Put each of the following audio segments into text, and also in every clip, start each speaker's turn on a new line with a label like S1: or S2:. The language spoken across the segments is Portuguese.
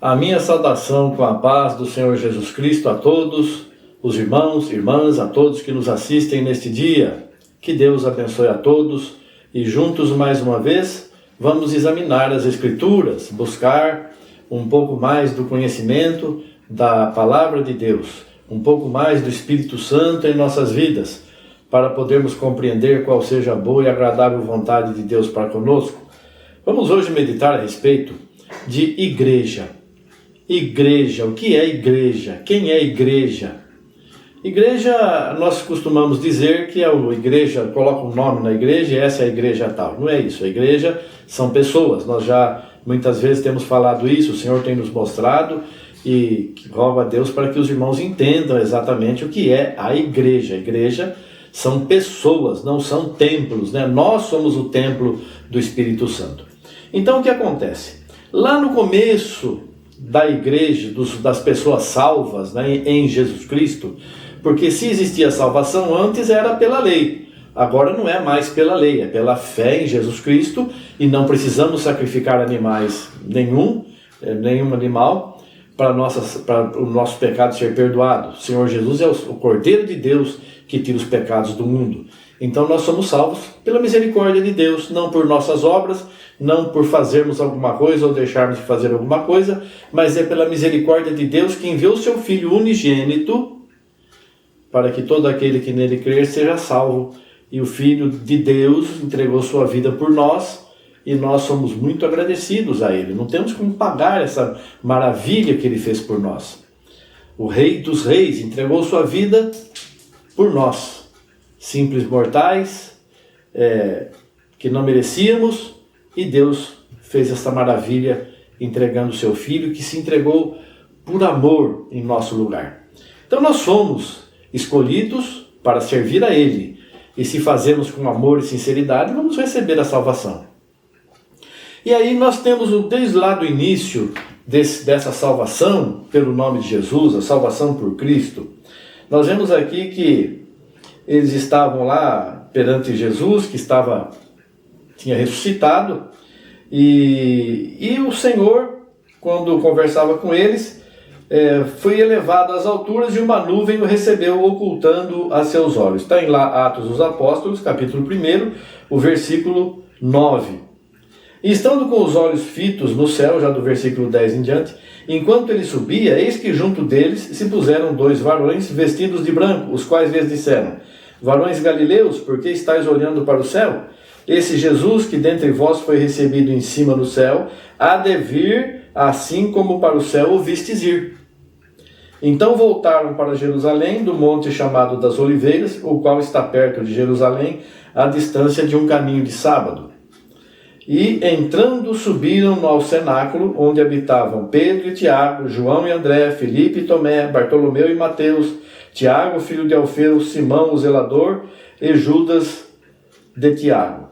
S1: A minha saudação com a paz do Senhor Jesus Cristo a todos os irmãos, irmãs, a todos que nos assistem neste dia. Que Deus abençoe a todos e juntos mais uma vez vamos examinar as Escrituras, buscar um pouco mais do conhecimento da Palavra de Deus, um pouco mais do Espírito Santo em nossas vidas, para podermos compreender qual seja a boa e agradável vontade de Deus para conosco. Vamos hoje meditar a respeito de igreja. Igreja, o que é igreja? Quem é igreja? Igreja, nós costumamos dizer que a igreja coloca um nome na igreja e essa é a igreja tal. Não é isso, a igreja são pessoas. Nós já muitas vezes temos falado isso, o Senhor tem nos mostrado e rogo a Deus para que os irmãos entendam exatamente o que é a igreja. A igreja são pessoas, não são templos, né? Nós somos o templo do Espírito Santo. Então o que acontece? Lá no começo da igreja, das pessoas salvas, né, em Jesus Cristo, porque se existia salvação antes era pela lei, agora não é mais pela lei, é pela fé em Jesus Cristo e não precisamos sacrificar animais, nenhum animal para o nosso pecado ser perdoado. O Senhor Jesus é o Cordeiro de Deus que tira os pecados do mundo. Então nós somos salvos pela misericórdia de Deus, não por nossas obras, não por fazermos alguma coisa ou deixarmos de fazer alguma coisa, mas é pela misericórdia de Deus que enviou o seu Filho unigênito para que todo aquele que nele crer seja salvo. E o Filho de Deus entregou sua vida por nós e nós somos muito agradecidos a Ele. Não temos como pagar essa maravilha que Ele fez por nós. O Rei dos Reis entregou sua vida por nós, simples mortais, que não merecíamos, e Deus fez essa maravilha entregando o seu Filho, que se entregou por amor em nosso lugar. Então nós somos escolhidos para servir a Ele, e se fazemos com amor e sinceridade, vamos receber a salvação. E aí nós temos, desde lá do início dessa salvação, pelo nome de Jesus, a salvação por Cristo, nós vemos aqui que eles estavam lá perante Jesus, que tinha ressuscitado, e o Senhor, quando conversava com eles, foi elevado às alturas e uma nuvem o recebeu, ocultando a seus olhos. Está em lá Atos dos Apóstolos, capítulo 1, o versículo 9. E estando com os olhos fitos no céu, já do versículo 10 em diante, enquanto ele subia, eis que junto deles se puseram 2 varões vestidos de branco, os quais lhes disseram: varões galileus, por que estáis olhando para o céu? Esse Jesus que dentre vós foi recebido em cima no céu, há de vir assim como para o céu o vistes ir. Então voltaram para Jerusalém, do monte chamado das Oliveiras, o qual está perto de Jerusalém, à distância de um caminho de sábado. E entrando subiram ao cenáculo, onde habitavam Pedro e Tiago, João e André, Filipe e Tomé, Bartolomeu e Mateus, Tiago, filho de Alfeu, Simão, o zelador, e Judas de Tiago.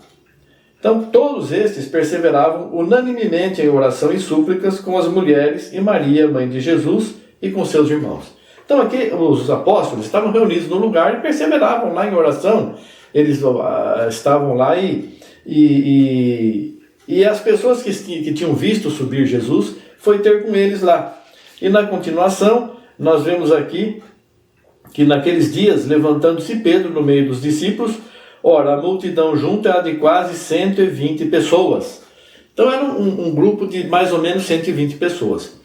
S1: Então todos estes perseveravam unanimemente em oração e súplicas com as mulheres e Maria, mãe de Jesus, e com seus irmãos. Então aqui os apóstolos estavam reunidos no lugar e perseveravam lá em oração. Eles estavam lá e as pessoas que tinham visto subir Jesus foi ter com eles lá. E na continuação nós vemos aqui que naqueles dias, levantando-se Pedro no meio dos discípulos, ora, a multidão junta era de quase 120 pessoas. Então era um grupo de mais ou menos 120 pessoas.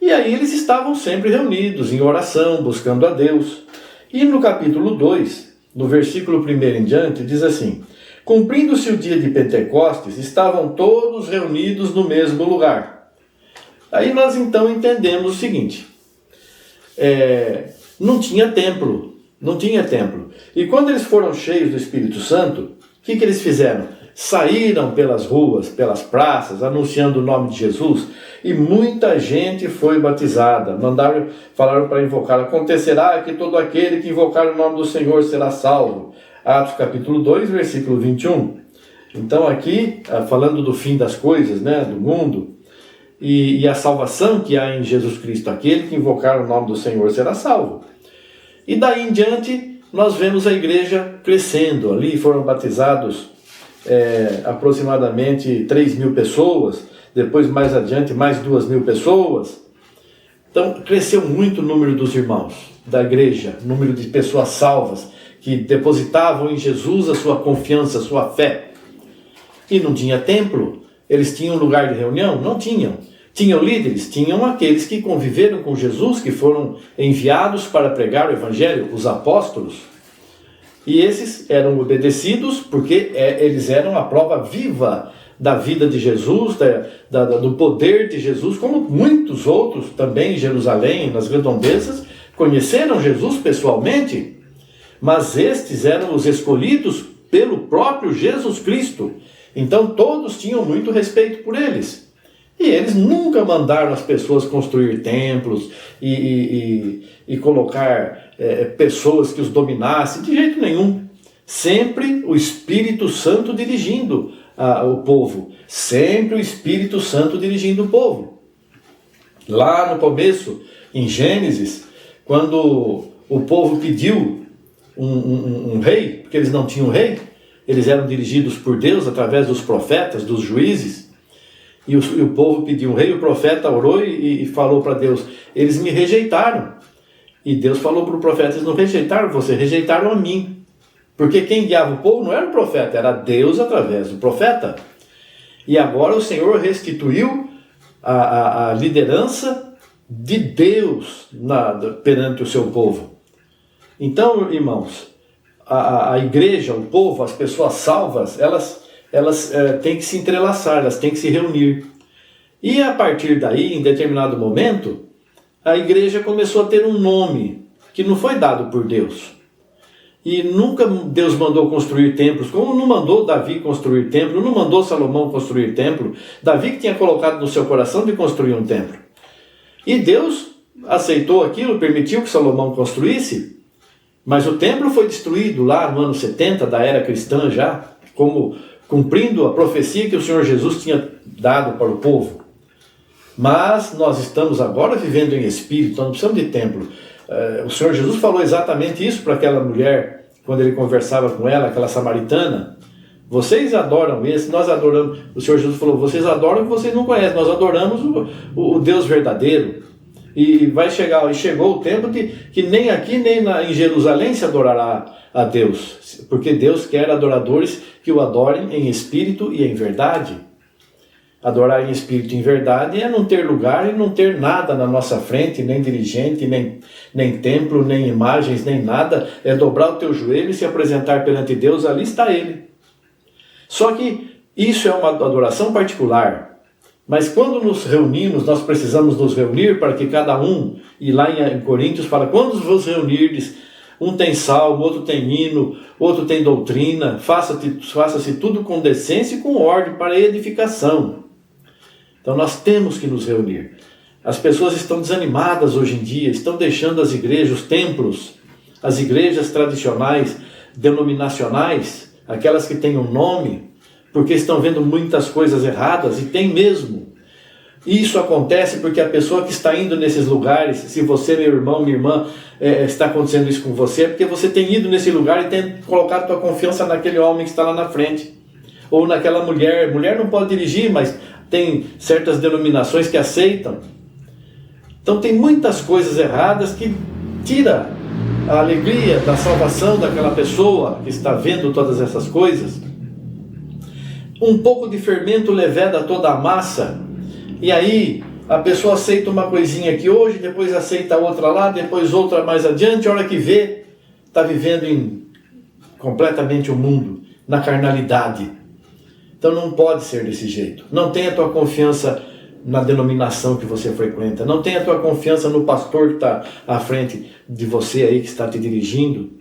S1: E aí eles estavam sempre reunidos em oração, buscando a Deus. E no capítulo 2, no versículo 1 em diante, diz assim: cumprindo-se o dia de Pentecostes, estavam todos reunidos no mesmo lugar. Aí nós então entendemos o seguinte: não tinha templo. E quando eles foram cheios do Espírito Santo, o que eles fizeram? Saíram pelas ruas, pelas praças, anunciando o nome de Jesus, e muita gente foi batizada. Falaram para invocar: acontecerá que todo aquele que invocar o nome do Senhor será salvo. Atos capítulo 2, versículo 21. Então aqui, falando do fim das coisas, né, do mundo, e a salvação que há em Jesus Cristo, aquele que invocar o nome do Senhor será salvo. E daí em diante, nós vemos a igreja crescendo. Ali foram batizados aproximadamente 3.000 pessoas, depois mais adiante mais 2.000 pessoas, Então, cresceu muito o número dos irmãos da igreja, o número de pessoas salvas, que depositavam em Jesus a sua confiança, a sua fé. E não tinha templo. Eles tinham lugar de reunião? Não tinham. Tinham líderes? Tinham aqueles que conviveram com Jesus, que foram enviados para pregar o Evangelho, os apóstolos. E esses eram obedecidos porque eles eram a prova viva da vida de Jesus, do poder de Jesus, como muitos outros também em Jerusalém, nas redondezas, conheceram Jesus pessoalmente. Mas estes eram os escolhidos pelo próprio Jesus Cristo. Então todos tinham muito respeito por eles. E eles nunca mandaram as pessoas construir templos e colocar pessoas que os dominassem, de jeito nenhum. Sempre o Espírito Santo dirigindo o povo. Sempre o Espírito Santo dirigindo o povo. Lá no começo, em Gênesis, quando o povo pediu um rei, porque eles não tinham rei, eles eram dirigidos por Deus através dos profetas, dos juízes, e o povo pediu um rei, o profeta orou e falou para Deus, eles me rejeitaram. E Deus falou para o profeta, eles não rejeitaram você, rejeitaram a mim. Porque quem guiava o povo não era o profeta, era Deus através do profeta. E agora o Senhor restituiu a liderança de Deus perante o seu povo. Então, irmãos, a igreja, o povo, as pessoas salvas, elas têm que se entrelaçar, elas têm que se reunir. E a partir daí, em determinado momento, a igreja começou a ter um nome que não foi dado por Deus. E nunca Deus mandou construir templos, como não mandou Davi construir templo, não mandou Salomão construir templo. Davi que tinha colocado no seu coração de construir um templo. E Deus aceitou aquilo, permitiu que Salomão construísse, mas o templo foi destruído lá no ano 70 da era cristã já, como cumprindo a profecia que o Senhor Jesus tinha dado para o povo. Mas nós estamos agora vivendo em espírito, nós não precisamos de templo. O Senhor Jesus falou exatamente isso para aquela mulher, quando ele conversava com ela, aquela samaritana. Vocês adoram esse, nós adoramos. O Senhor Jesus falou, vocês adoram o que vocês não conhecem, nós adoramos o Deus verdadeiro. E chegou o tempo que nem aqui, nem em Jerusalém se adorará a Deus, porque Deus quer adoradores que o adorem em espírito e em verdade. Adorar em espírito e em verdade é não ter lugar e não ter nada na nossa frente, nem dirigente, nem templo, nem imagens, nem nada. É dobrar o teu joelho e se apresentar perante Deus, ali está Ele. Só que isso é uma adoração particular. Mas quando nos reunimos, nós precisamos nos reunir para que cada um, e lá em Coríntios fala, quando vos reunirdes, um tem salmo, outro tem hino, outro tem doutrina, faça-se tudo com decência e com ordem para a edificação. Então nós temos que nos reunir. As pessoas estão desanimadas hoje em dia, estão deixando as igrejas, os templos, as igrejas tradicionais, denominacionais, aquelas que têm um nome, porque estão vendo muitas coisas erradas, e tem mesmo. Isso acontece porque a pessoa que está indo nesses lugares, se você, meu irmão, minha irmã, está acontecendo isso com você, é porque você tem ido nesse lugar e tem colocado sua confiança naquele homem que está lá na frente. Ou naquela mulher. Mulher não pode dirigir, mas tem certas denominações que aceitam. Então tem muitas coisas erradas que tira a alegria da salvação daquela pessoa que está vendo todas essas coisas. Um pouco de fermento leveda toda a massa. E aí a pessoa aceita uma coisinha aqui hoje, depois aceita outra lá, depois outra mais adiante, a hora que vê, está vivendo completamente o mundo, na carnalidade. Então não pode ser desse jeito. Não tenha a tua confiança na denominação que você frequenta. Não tenha a tua confiança no pastor que está à frente de você aí, que está te dirigindo.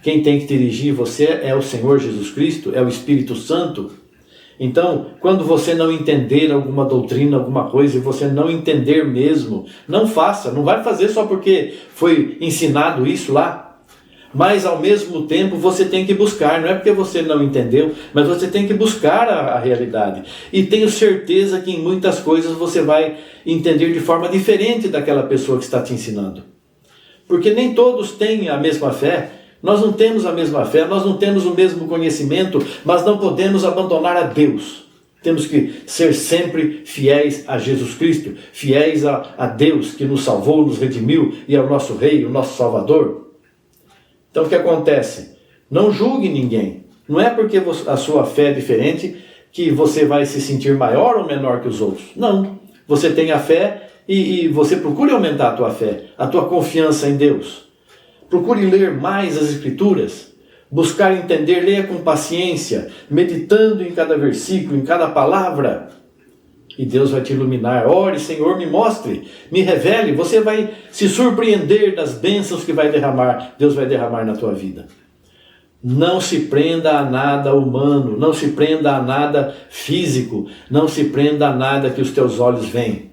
S1: Quem tem que dirigir você é o Senhor Jesus Cristo, é o Espírito Santo. Então, quando você não entender alguma doutrina, alguma coisa, e você não entender mesmo, não faça. Não vai fazer só porque foi ensinado isso lá. Mas, ao mesmo tempo, você tem que buscar. Não é porque você não entendeu, mas você tem que buscar a realidade. E tenho certeza que em muitas coisas você vai entender de forma diferente daquela pessoa que está te ensinando. Porque nem todos têm a mesma fé. Nós não temos a mesma fé, nós não temos o mesmo conhecimento, mas não podemos abandonar a Deus. Temos que ser sempre fiéis a Jesus Cristo, fiéis a Deus que nos salvou, nos redimiu e é o nosso Rei, o nosso Salvador. Então o que acontece? Não julgue ninguém. Não é porque a sua fé é diferente que você vai se sentir maior ou menor que os outros. Não. Você tem a fé e você procure aumentar a tua fé, a tua confiança em Deus. Procure ler mais as Escrituras. Buscar entender, leia com paciência, meditando em cada versículo, em cada palavra. E Deus vai te iluminar. Ore, Senhor, me mostre, me revele. Você vai se surpreender das bênçãos que Deus vai derramar na tua vida. Não se prenda a nada humano, não se prenda a nada físico, não se prenda a nada que os teus olhos veem.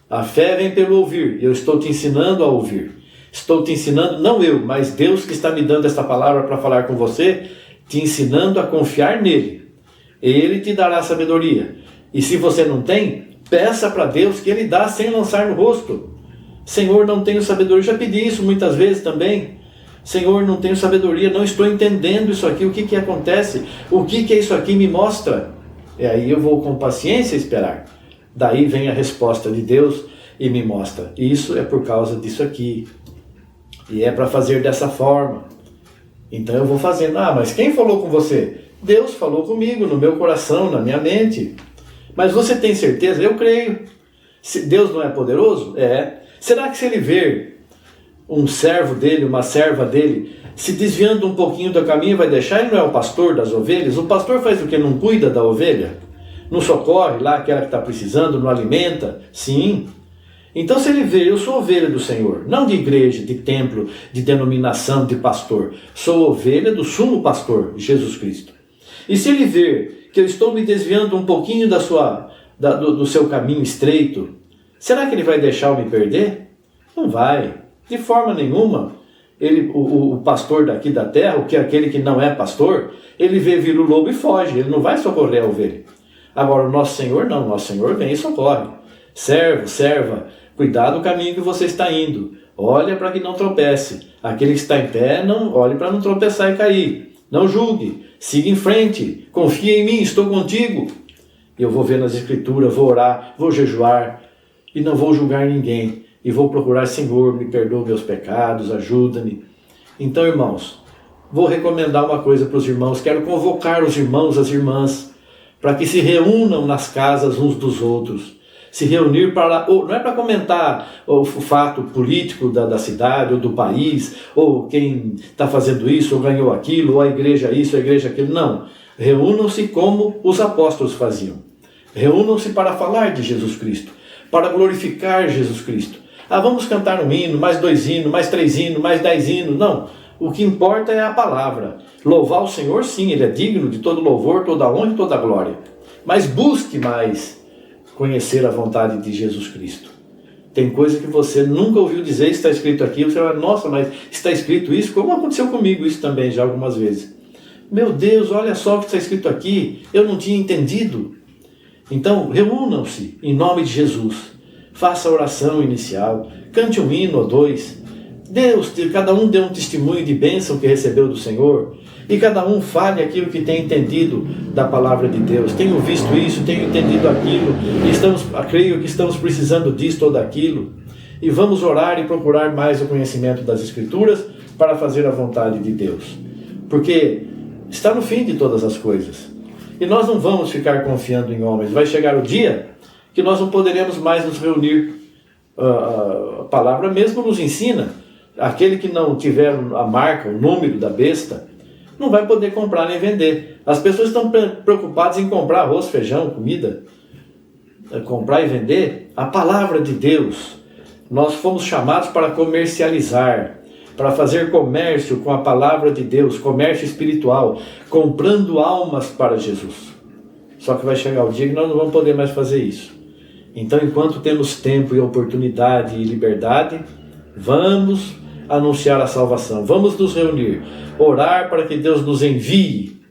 S1: A fé vem pelo ouvir, e eu estou te ensinando a ouvir. Estou te ensinando, não eu, mas Deus que está me dando esta palavra para falar com você, te ensinando a confiar nele. Ele te dará sabedoria. E se você não tem, peça para Deus que Ele dá sem lançar no rosto. Senhor, não tenho sabedoria. Eu já pedi isso muitas vezes também. Senhor, não tenho sabedoria, não estou entendendo isso aqui, o que acontece? O que é isso aqui? Me mostra. E aí eu vou com paciência esperar. Daí vem a resposta de Deus e me mostra. Isso é por causa disso aqui. E é para fazer dessa forma. Então eu vou fazendo. Ah, mas quem falou com você? Deus falou comigo, no meu coração, na minha mente. Mas você tem certeza? Eu creio. Deus não é poderoso? É. Será que se Ele ver um servo dele, uma serva dele, se desviando um pouquinho do caminho, vai deixar? Ele não é o pastor das ovelhas? O pastor faz o quê? Não cuida da ovelha? Não socorre lá aquela que está precisando? Não alimenta? Sim. Então se ele vê, eu sou ovelha do Senhor, não de igreja, de templo, de denominação, de pastor. Sou ovelha do sumo pastor, Jesus Cristo. E se ele ver que eu estou me desviando um pouquinho do seu caminho estreito, será que ele vai deixar eu me perder? Não vai. De forma nenhuma. O pastor daqui da terra, que é aquele que não é pastor, ele vê vir o lobo e foge, ele não vai socorrer a ovelha. Agora o nosso Senhor não, o nosso Senhor vem e socorre. Servo, serva, cuidado do caminho que você está indo. Olha para que não tropece. Aquele que está em pé, não olhe para não tropeçar e cair. Não julgue, siga em frente, confia em mim, estou contigo. Eu vou ver nas Escrituras, vou orar, vou jejuar e não vou julgar ninguém. E vou procurar, Senhor, me perdoa meus pecados, ajuda-me. Então, irmãos, vou recomendar uma coisa para os irmãos. Quero convocar os irmãos, as irmãs, para que se reúnam nas casas uns dos outros. Se reunir não é para comentar o fato político da cidade ou do país, ou quem está fazendo isso, ou ganhou aquilo, ou a igreja isso, a igreja aquilo. Não. Reúnam-se como os apóstolos faziam. Reúnam-se para falar de Jesus Cristo, para glorificar Jesus Cristo. Ah, vamos cantar um hino, mais 2 hinos, mais 3 hinos, mais 10 hinos. Não, o que importa é a palavra. Louvar o Senhor, sim, Ele é digno de todo louvor, toda honra e toda glória. Mas busque mais conhecer a vontade de Jesus Cristo. Tem coisa que você nunca ouviu dizer, está escrito aqui, você vai, nossa, mas está escrito isso? Como aconteceu comigo isso também já algumas vezes. Meu Deus, olha só o que está escrito aqui, eu não tinha entendido. Então, reúnam-se em nome de Jesus. Faça a oração inicial, cante um hino ou 2. Cada um dê um testemunho de bênção que recebeu do Senhor. E cada um fale aquilo que tem entendido da palavra de Deus. Tenho visto isso, tenho entendido aquilo. Creio que estamos precisando disso ou daquilo. E vamos orar e procurar mais o conhecimento das Escrituras para fazer a vontade de Deus. Porque está no fim de todas as coisas. E nós não vamos ficar confiando em homens. Vai chegar o dia que nós não poderemos mais nos reunir. A palavra mesmo nos ensina. Aquele que não tiver a marca, o número da besta, não vai poder comprar nem vender. As pessoas estão preocupadas em comprar arroz, feijão, comida. Comprar e vender. A palavra de Deus. Nós fomos chamados para comercializar, para fazer comércio com a palavra de Deus, comércio espiritual, comprando almas para Jesus. Só que vai chegar o dia que nós não vamos poder mais fazer isso. Então, enquanto temos tempo e oportunidade e liberdade, vamos anunciar a salvação, vamos nos reunir, orar para que Deus nos envie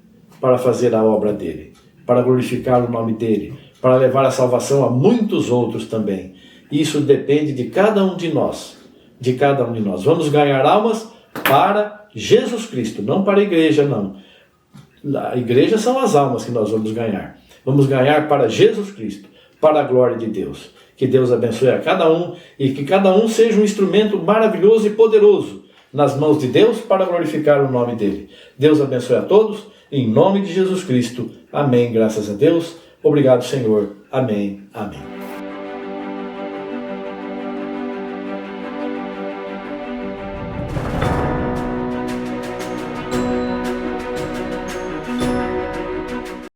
S1: para fazer a obra dele, para glorificar o nome dele, para levar a salvação a muitos outros também. Isso depende de cada um de nós, de cada um de nós. Vamos ganhar almas para Jesus Cristo, não para a igreja, não. A igreja são as almas que nós vamos ganhar. Vamos ganhar para Jesus Cristo, para a glória de Deus. Que Deus abençoe a cada um e que cada um seja um instrumento maravilhoso e poderoso nas mãos de Deus para glorificar o nome dele. Deus abençoe a todos, em nome de Jesus Cristo. Amém, graças a Deus. Obrigado, Senhor. Amém, amém.